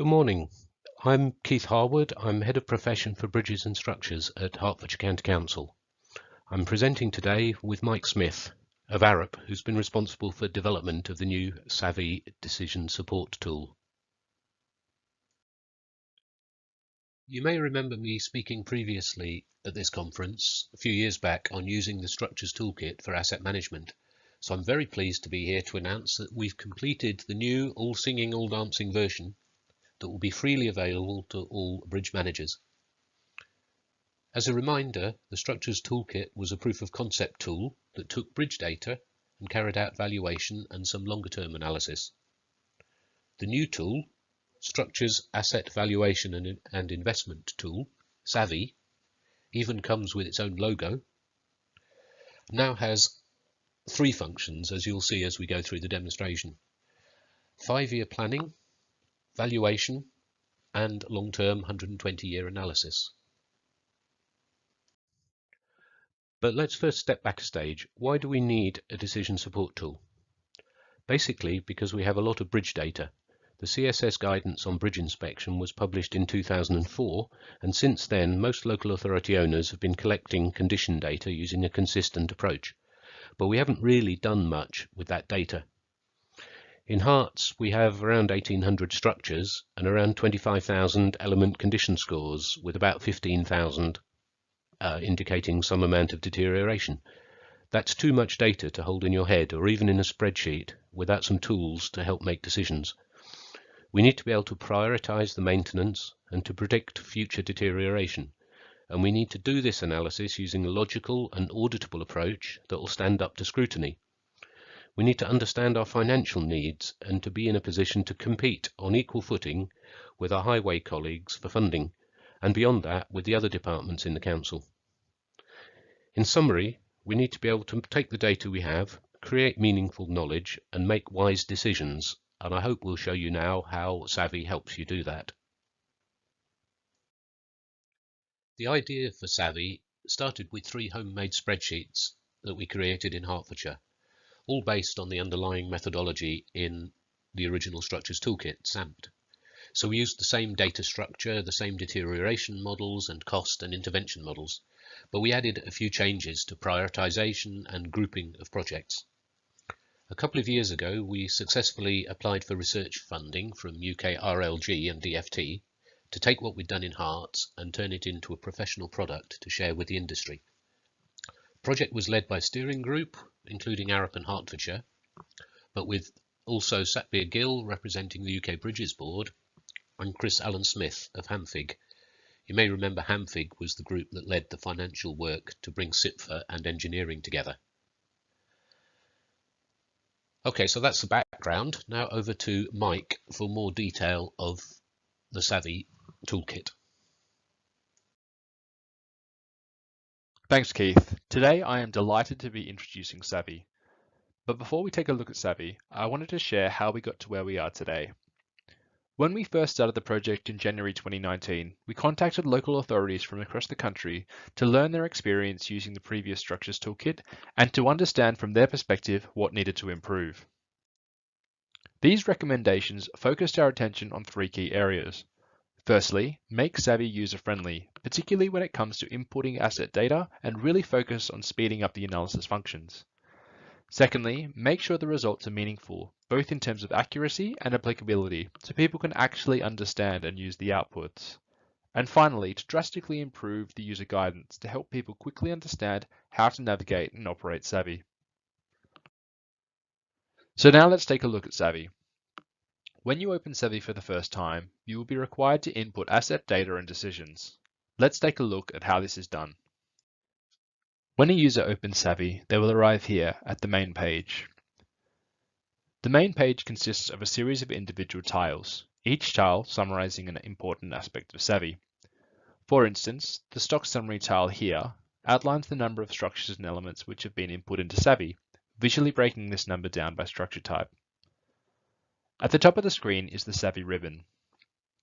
Good morning. I'm Keith Harwood. I'm Head of Profession for Bridges and Structures at Hertfordshire County Council. I'm presenting today with Mike Smith of Arup, who's been responsible for development of the new SAVI decision support tool. You may remember me speaking previously at this conference a few years back on using the Structures Toolkit for asset management. So I'm very pleased to be here to announce that we've completed the new all singing, all dancing version that will be freely available to all bridge managers. As a reminder, the Structures Toolkit was a proof of concept tool that took bridge data and carried out valuation and some longer term analysis. The new tool, Structures Asset Valuation and Investment Tool, SAVI, even comes with its own logo, now has three functions, as you'll see as we go through the demonstration: 5-year planning, valuation, and long-term 120-year analysis. But let's first step back a stage. Why do we need a decision support tool? Basically, because we have a lot of bridge data. The CSS guidance on bridge inspection was published in 2004, and since then most local authority owners have been collecting condition data using a consistent approach. But we haven't really done much with that data. In Herts, we have around 1,800 structures and around 25,000 element condition scores, with about 15,000 indicating some amount of deterioration. That's too much data to hold in your head or even in a spreadsheet without some tools to help make decisions. We need to be able to prioritize the maintenance and to predict future deterioration. And we need to do this analysis using a logical and auditable approach that will stand up to scrutiny. We need to understand our financial needs and to be in a position to compete on equal footing with our highway colleagues for funding, and beyond that with the other departments in the council. In summary, we need to be able to take the data we have, create meaningful knowledge, and make wise decisions, and I hope we'll show you now how SAVI helps you do that. The idea for SAVI started with 3 homemade spreadsheets that we created in Hertfordshire, all based on the underlying methodology in the original Structures Toolkit, SAMPT. So we used the same data structure, the same deterioration models and cost and intervention models, but we added a few changes to prioritization and grouping of projects. A couple of years ago, we successfully applied for research funding from UK RLG and DFT to take what we'd done in Herts and turn it into a professional product to share with the industry. The project was led by a steering group, including Arup and Hertfordshire, but with also Satbir Gill representing the UK Bridges Board and Chris Allen Smith of Hamfig. You may remember Hamfig was the group that led the financial work to bring SIPFA and engineering together. Okay, so that's the background. Now over to Mike for more detail of the SAVI toolkit. Thanks, Keith. Today I am delighted to be introducing SAVI. But before we take a look at SAVI, I wanted to share how we got to where we are today. When we first started the project in January 2019, we contacted local authorities from across the country to learn their experience using the previous Structures Toolkit and to understand from their perspective what needed to improve. These recommendations focused our attention on 3 key areas. Firstly, make SAVI user-friendly, particularly when it comes to inputting asset data, and really focus on speeding up the analysis functions. Secondly, make sure the results are meaningful, both in terms of accuracy and applicability, so people can actually understand and use the outputs. And finally, to drastically improve the user guidance to help people quickly understand how to navigate and operate SAVI. So now let's take a look at SAVI. When you open SAVI for the first time, you will be required to input asset data and decisions. Let's take a look at how this is done. When a user opens SAVI, they will arrive here at the main page. The main page consists of a series of individual tiles, each tile summarizing an important aspect of SAVI. For instance, the stock summary tile here outlines the number of structures and elements which have been input into SAVI, visually breaking this number down by structure type. At the top of the screen is the SAVI ribbon.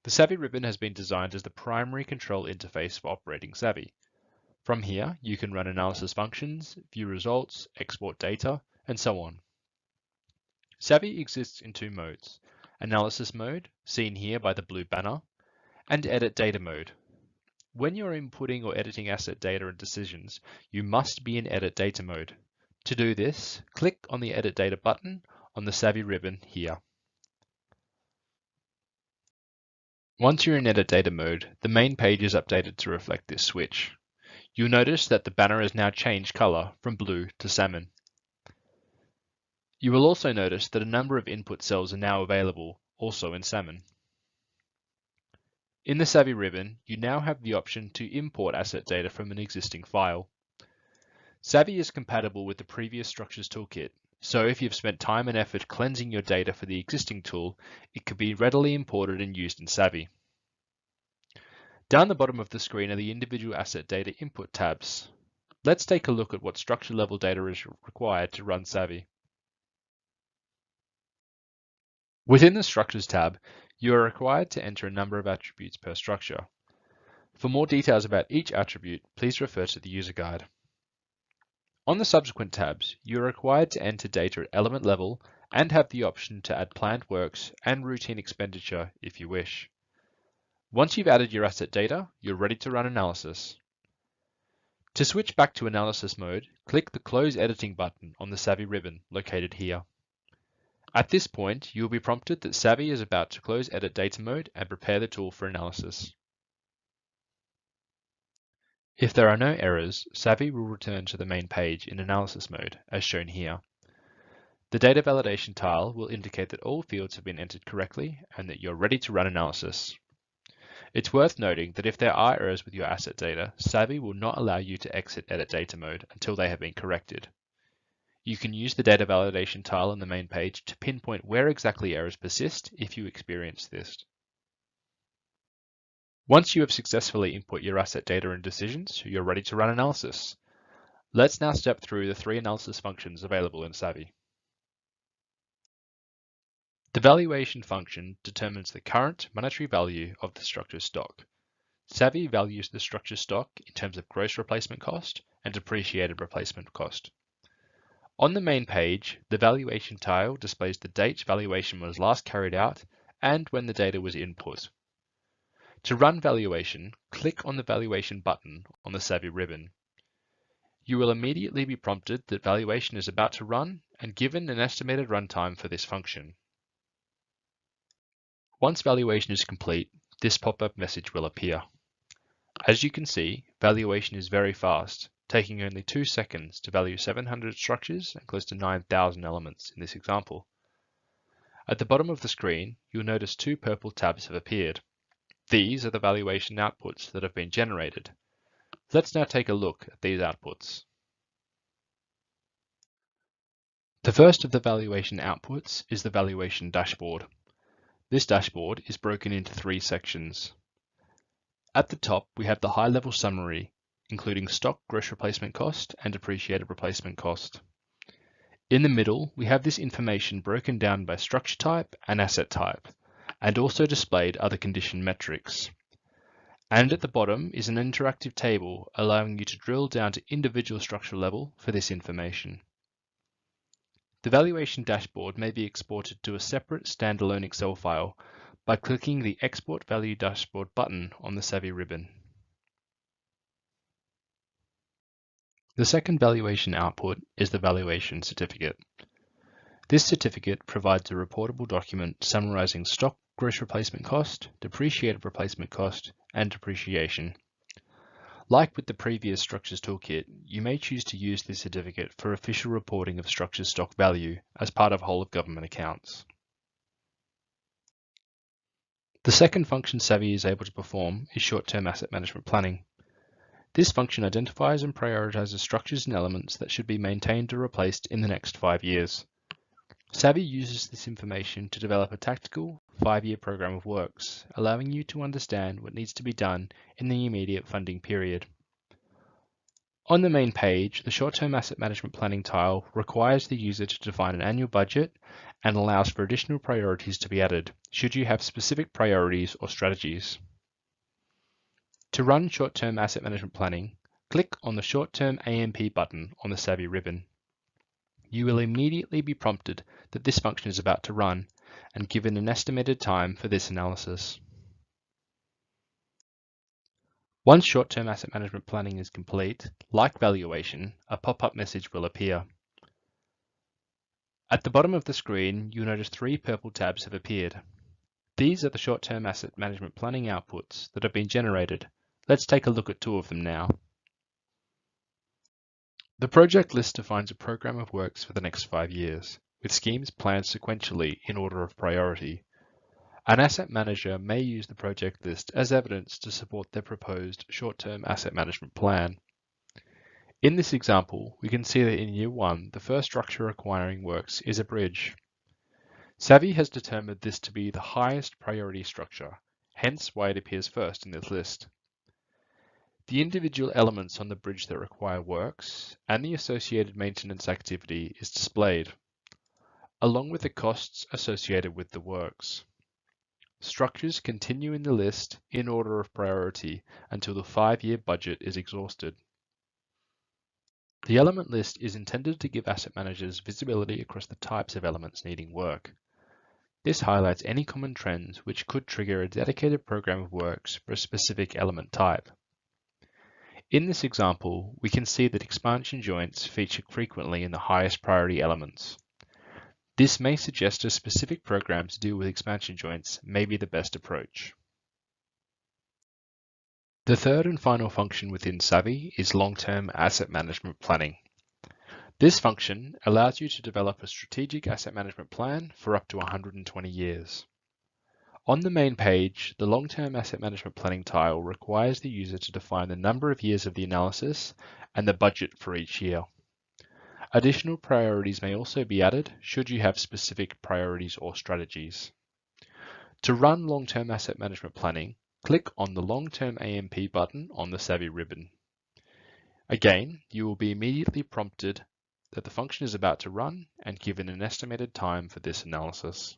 The SAVI ribbon has been designed as the primary control interface for operating SAVI. From here, you can run analysis functions, view results, export data, and so on. SAVI exists in 2 modes, analysis mode, seen here by the blue banner, and edit data mode. When you're inputting or editing asset data and decisions, you must be in edit data mode. To do this, click on the edit data button on the SAVI ribbon here. Once you're in edit data mode, the main page is updated to reflect this switch. You'll notice that the banner has now changed color from blue to salmon. You will also notice that a number of input cells are now available, also in salmon. In the SAVI ribbon, you now have the option to import asset data from an existing file. SAVI is compatible with the previous Structures Toolkit, so if you've spent time and effort cleansing your data for the existing tool, it can be readily imported and used in SAVI. Down the bottom of the screen are the individual asset data input tabs. Let's take a look at what structure level data is required to run SAVI. Within the Structures tab, you are required to enter a number of attributes per structure. For more details about each attribute, please refer to the user guide. On the subsequent tabs, you are required to enter data at element level and have the option to add planned works and routine expenditure if you wish. Once you've added your asset data, you're ready to run analysis. To switch back to analysis mode, click the Close Editing button on the SAVI ribbon located here. At this point, you will be prompted that SAVI is about to close edit data mode and prepare the tool for analysis. If there are no errors, SAVI will return to the main page in analysis mode, as shown here. The data validation tile will indicate that all fields have been entered correctly and that you're ready to run analysis. It's worth noting that if there are errors with your asset data, SAVI will not allow you to exit edit data mode until they have been corrected. You can use the data validation tile on the main page to pinpoint where exactly errors persist if you experience this. Once you have successfully input your asset data and decisions, you're ready to run analysis. Let's now step through the 3 analysis functions available in SAVI. The valuation function determines the current monetary value of the structure stock. SAVI values the structure stock in terms of gross replacement cost and depreciated replacement cost. On the main page, the valuation tile displays the date valuation was last carried out and when the data was input. To run valuation, click on the Valuation button on the SAVI ribbon. You will immediately be prompted that valuation is about to run and given an estimated runtime for this function. Once valuation is complete, this pop-up message will appear. As you can see, valuation is very fast, taking only 2 seconds to value 700 structures and close to 9,000 elements in this example. At the bottom of the screen, you'll notice 2 purple tabs have appeared. These are the valuation outputs that have been generated. Let's now take a look at these outputs. The first of the valuation outputs is the valuation dashboard. This dashboard is broken into 3 sections. At the top, we have the high-level summary, including stock gross replacement cost and depreciated replacement cost. In the middle, we have this information broken down by structure type and asset type, and also displayed other condition metrics. And at the bottom is an interactive table allowing you to drill down to individual structure level for this information. The valuation dashboard may be exported to a separate standalone Excel file by clicking the Export Value Dashboard button on the SAVI ribbon. The second valuation output is the valuation certificate. This certificate provides a reportable document summarizing stock gross replacement cost, depreciated replacement cost, and depreciation. Like with the previous Structures Toolkit, you may choose to use this certificate for official reporting of structure stock value as part of whole of government accounts. The second function SAVI is able to perform is short-term asset management planning. This function identifies and prioritizes structures and elements that should be maintained or replaced in the next 5 years. SAVI uses this information to develop a tactical 5-year program of works, allowing you to understand what needs to be done in the immediate funding period. On the main page, the short-term asset management planning tile requires the user to define an annual budget and allows for additional priorities to be added, should you have specific priorities or strategies. To run short-term asset management planning, click on the Short-Term AMP button on the SAVI ribbon. You will immediately be prompted that this function is about to run and given an estimated time for this analysis. Once short-term asset management planning is complete, like valuation, a pop-up message will appear. At the bottom of the screen, you'll notice 3 purple tabs have appeared. These are the short-term asset management planning outputs that have been generated. Let's take a look at 2 of them now. The project list defines a program of works for the next 5 years, with schemes planned sequentially in order of priority. An asset manager may use the project list as evidence to support their proposed short-term asset management plan. In this example, we can see that in year 1, the first structure requiring works is a bridge. SAVI has determined this to be the highest priority structure, hence why it appears first in this list. The individual elements on the bridge that require works and the associated maintenance activity is displayed, along with the costs associated with the works. Structures continue in the list in order of priority until the 5-year budget is exhausted. The element list is intended to give asset managers visibility across the types of elements needing work. This highlights any common trends which could trigger a dedicated program of works for a specific element type. In this example, we can see that expansion joints feature frequently in the highest priority elements. This may suggest a specific program to deal with expansion joints may be the best approach. The third and final function within SAVI is long-term asset management planning. This function allows you to develop a strategic asset management plan for up to 120 years. On the main page, the long-term asset management planning tile requires the user to define the number of years of the analysis and the budget for each year. Additional priorities may also be added should you have specific priorities or strategies. To run long-term asset management planning, click on the Long-Term AMP button on the SAVI ribbon. Again, you will be immediately prompted that the function is about to run and given an estimated time for this analysis.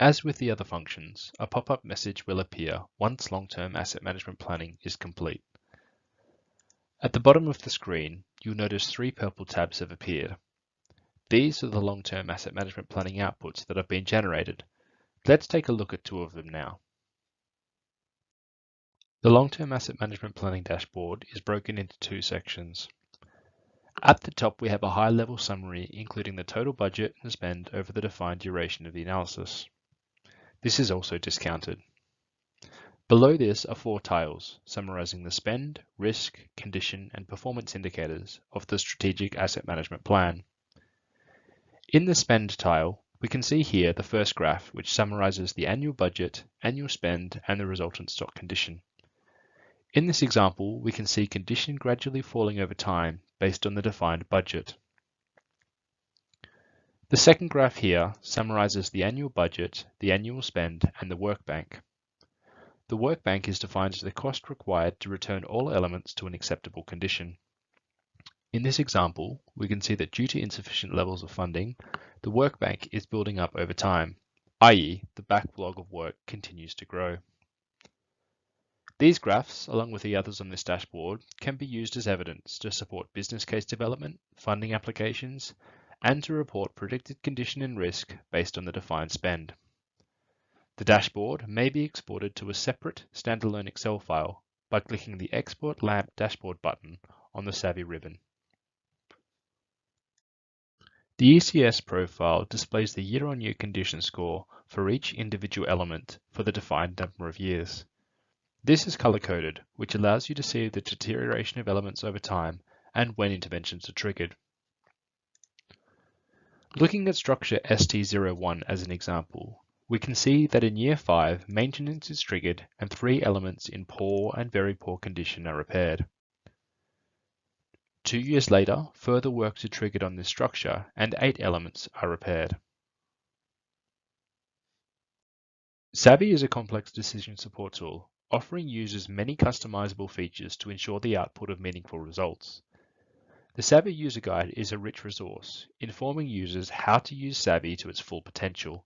As with the other functions, a pop-up message will appear once long-term asset management planning is complete. At the bottom of the screen, you'll notice 3 purple tabs have appeared. These are the long-term asset management planning outputs that have been generated. Let's take a look at 2 of them now. The long-term asset management planning dashboard is broken into 2 sections. At the top, we have a high-level summary including the total budget and spend over the defined duration of the analysis. This is also discounted. Below this are 4 tiles summarizing the spend, risk, condition, and performance indicators of the strategic asset management plan. In the spend tile, we can see here the first graph, which summarizes the annual budget, annual spend, and the resultant stock condition. In this example, we can see condition gradually falling over time based on the defined budget. The second graph here summarizes the annual budget, the annual spend, and the work bank. The work bank is defined as the cost required to return all elements to an acceptable condition. In this example, we can see that due to insufficient levels of funding, the work bank is building up over time, i.e., the backlog of work continues to grow. These graphs, along with the others on this dashboard, can be used as evidence to support business case development, funding applications, and to report predicted condition and risk based on the defined spend. The dashboard may be exported to a separate standalone Excel file by clicking the Export LAMP Dashboard button on the SAVI ribbon. The ECS profile displays the year-on-year condition score for each individual element for the defined number of years. This is color-coded, which allows you to see the deterioration of elements over time and when interventions are triggered. Looking at structure ST01 as an example, we can see that in year 5, maintenance is triggered and 3 elements in poor and very poor condition are repaired. 2 years later, further works are triggered on this structure and 8 elements are repaired. SAVI is a complex decision support tool, offering users many customizable features to ensure the output of meaningful results. The SAVI User Guide is a rich resource, informing users how to use SAVI to its full potential.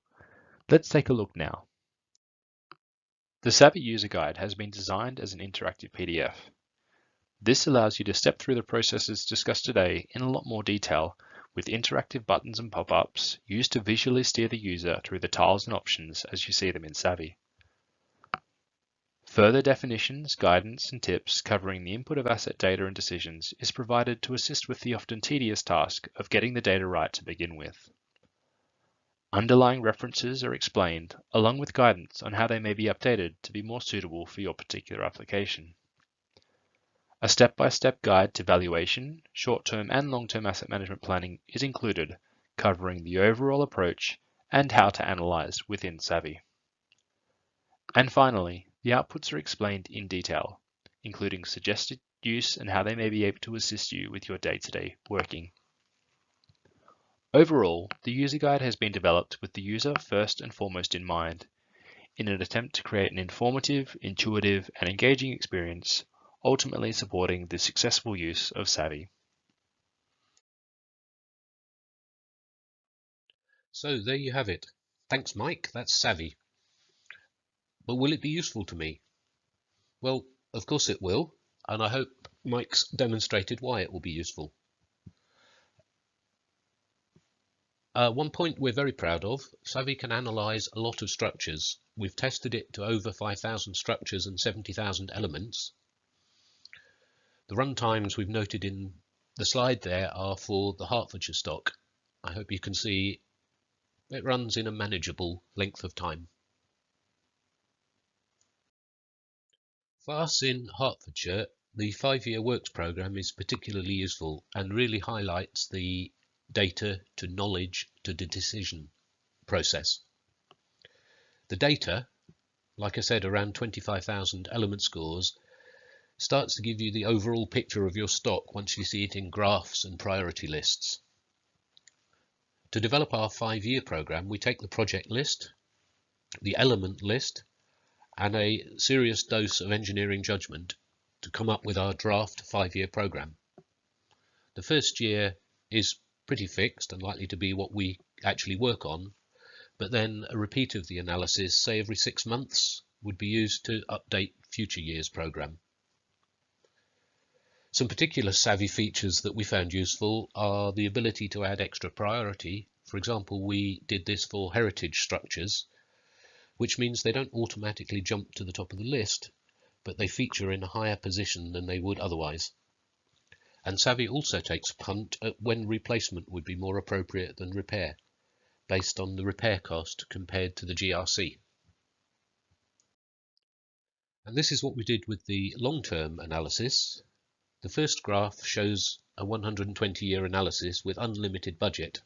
Let's take a look now. The SAVI User Guide has been designed as an interactive PDF. This allows you to step through the processes discussed today in a lot more detail with interactive buttons and pop-ups used to visually steer the user through the tiles and options as you see them in SAVI. Further definitions, guidance, and tips covering the input of asset data and decisions is provided to assist with the often tedious task of getting the data right to begin with. Underlying references are explained, along with guidance on how they may be updated to be more suitable for your particular application. A step-by-step guide to valuation, short-term and long-term asset management planning is included, covering the overall approach and how to analyze within SAVI. And finally, the outputs are explained in detail, including suggested use and how they may be able to assist you with your day-to-day working. Overall, the user guide has been developed with the user first and foremost in mind, in an attempt to create an informative, intuitive, and engaging experience, ultimately supporting the successful use of SAVI. So there you have it. Thanks, Mike. That's SAVI. But will it be useful to me? Well, of course it will, and I hope Mike's demonstrated why it will be useful. One point we're very proud of, SAVI can analyse a lot of structures. We've tested it to over 5,000 structures and 70,000 elements. The run times we've noted in the slide there are for the Hertfordshire stock. I hope you can see it runs in a manageable length of time. For us in Hertfordshire, the 5-year works programme is particularly useful and really highlights the data to knowledge to the decision process. The data, like I said, around 25,000 element scores, starts to give you the overall picture of your stock once you see it in graphs and priority lists. To develop our 5-year programme, we take the project list, the element list, and a serious dose of engineering judgment to come up with our draft 5-year programme. The first year is pretty fixed and likely to be what we actually work on, but then a repeat of the analysis, say every 6 months, would be used to update future years' programme. Some particular SAVI features that we found useful are the ability to add extra priority. For example, we did this for heritage structures, which means they don't automatically jump to the top of the list, but they feature in a higher position than they would otherwise. And SAVI also takes a punt at when replacement would be more appropriate than repair, based on the repair cost compared to the GRC. And this is what we did with the long-term analysis. The first graph shows a 120-year analysis with unlimited budget,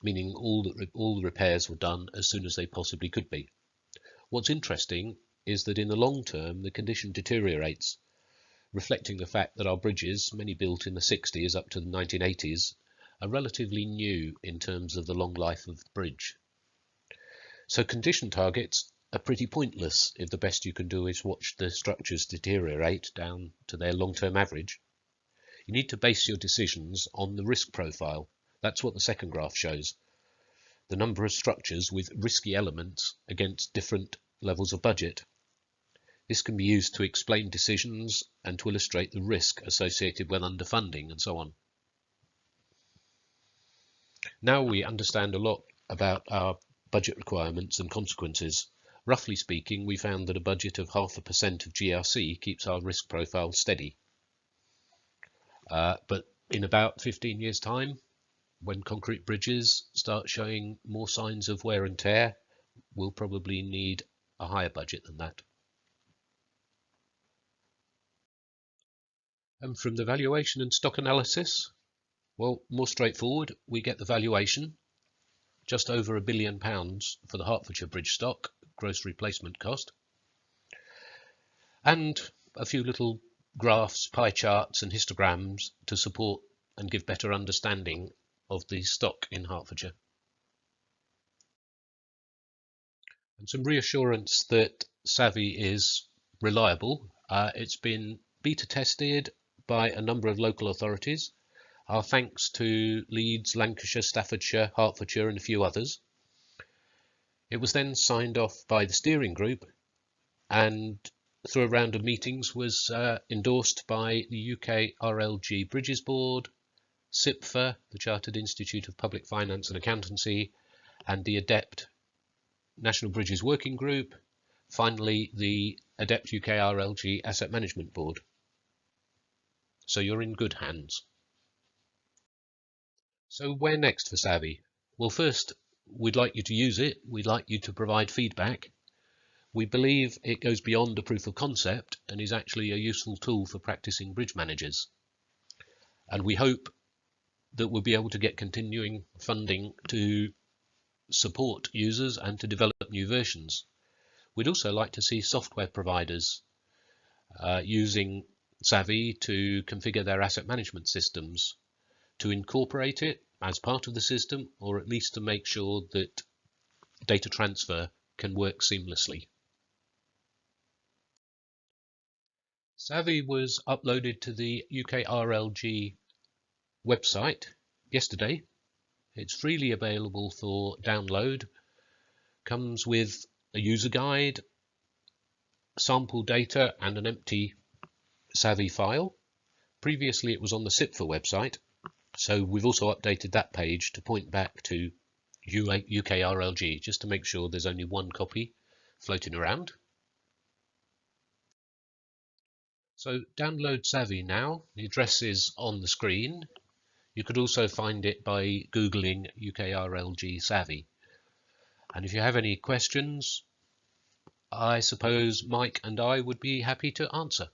meaning all the repairs were done as soon as they possibly could be. What's interesting is that in the long term the condition deteriorates, reflecting the fact that our bridges, many built in the 60s up to the 1980s, are relatively new in terms of the long life of the bridge. So condition targets are pretty pointless if the best you can do is watch the structures deteriorate down to their long-term average. You need to base your decisions on the risk profile. That's what the second graph shows. The number of structures with risky elements against different levels of budget. This can be used to explain decisions and to illustrate the risk associated with underfunding and so on. Now we understand a lot about our budget requirements and consequences. Roughly speaking, we found that a budget of 0.5% of GRC keeps our risk profile steady. But in about 15 years' time, when concrete bridges start showing more signs of wear and tear, we'll probably need a higher budget than that. And from the valuation and stock analysis, well, more straightforward, we get the valuation, just over £1 billion for the Hertfordshire bridge stock, gross replacement cost, and a few little graphs, pie charts and histograms to support and give better understanding of the stock in Hertfordshire. And some reassurance that SAVI is reliable. It's been beta tested by a number of local authorities. Our thanks to Leeds, Lancashire, Staffordshire, Hertfordshire and a few others. It was then signed off by the steering group and through a round of meetings was endorsed by the UK RLG Bridges Board, CIPFA, the Chartered Institute of Public Finance and Accountancy, and the ADEPT National Bridges Working Group, finally the ADEPT UK RLG Asset Management Board. So you're in good hands. So where next for SAVI? Well, first, we'd like you to use it. We'd like you to provide feedback. We believe it goes beyond a proof of concept and is actually a useful tool for practicing bridge managers. And we hope that we'll be able to get continuing funding to support users and to develop new versions. We'd also like to see software providers using SAVI to configure their asset management systems, to incorporate it as part of the system, or at least to make sure that data transfer can work seamlessly. SAVI was uploaded to the UK RLG website yesterday. It's freely available for download, comes with a user guide, sample data and an empty SAVI file. Previously it was on the CIPFA website, so we've also updated that page to point back to UK RLG just to make sure there's only one copy floating around. So download SAVI now. The address is on the screen. You could also find it by Googling UK RLG SAVI. And if you have any questions, I suppose Mike and I would be happy to answer.